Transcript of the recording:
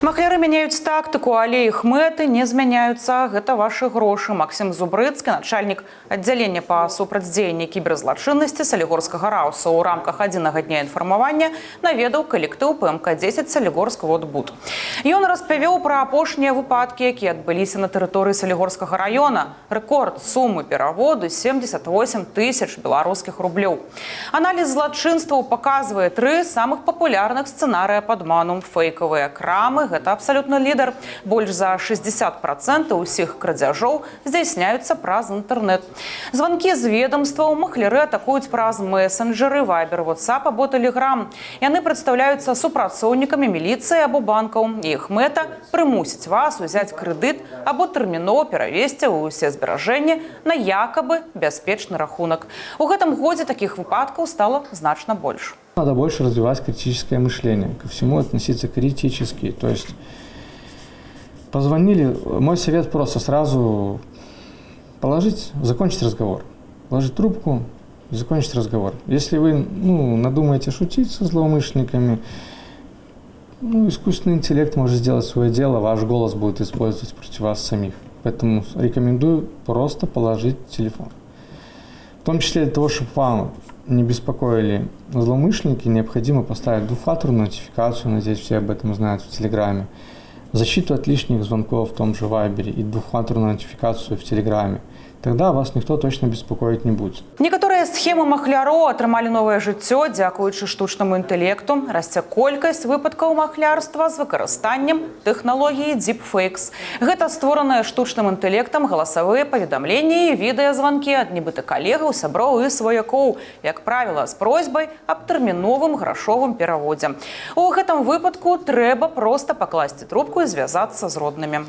Махляры мяняюць тактыку, але іх мэты не змяняюцца. Гэта вашы грошы. Максим Зубрыцкі, начальнік аддзялення па супрацьдзеянні кіберзлачыннасці Салігорскага рауса у рамках адзінага дня інфармавання наведаў калектыў ПМК-10 Салігорск Водбуд. Ён распавёў пра апошнія выпадкі, якія адбыліся на тэрыторыі Салігорскага раёна. Рэкорд сумы пераводу 78 тысяч беларускіх рублёў. Аналіз злачынстваў паказвае 3 самых папулярных сцэнарыя падману. Фэйкавыя крамы – гэта абсалютны лідар. Больш за 60% усіх крадзяжоў здзяйсняюцца праз інтэрнэт. Званкі з ведамстваў махляры атакуюць праз месенджеры, Viber, WhatsApp або Telegram. Яны прадстаўляюцца супрацоўнікамі міліцыі або банкаў. Іх мэта – прымусіць вас узяць крэдыт або тэрмінова перавесці ўсе зберажэнні на якабы бяспечны рахунак. У гэтым годзе такіх выпадкаў стала значна больш. Надо больше развивать критическое мышление, ко всему относиться критически. То есть позвонили, мой совет просто сразу закончить разговор. Положить трубку и закончить разговор. Если вы надумаете шутить со злоумышленниками, искусственный интеллект может сделать свое дело, ваш голос будет использовать против вас самих. Поэтому рекомендую просто положить телефон. В том числе для того, чтобы вам не беспокоили злоумышленники, необходимо поставить двухфакторную нотификацию, надеюсь, все об этом знают в Телеграме, защиту от лишних звонков в том же Вайбере и двухфакторную нотификацию в Телеграме. Тогда вас никто точно беспокоить не будет. Некаторыя схемы махляроў атрымалі новае жыццё дзякуючы штучнаму інтэлекту. Расце колькасць выпадкаў махлярства з выкарыстаннем тэхналогіі Deepfakes. Гэта створаныя штучным інтэлектам галасавыя паведамленні і відэазванкі ад нібыта калегаў, сяброў і сваякоў, як правіла, з просьбай аб тэрміновым грашовым пераводзе. У гэтым выпадку трэба проста пакласці трубку і звязацца з роднымі.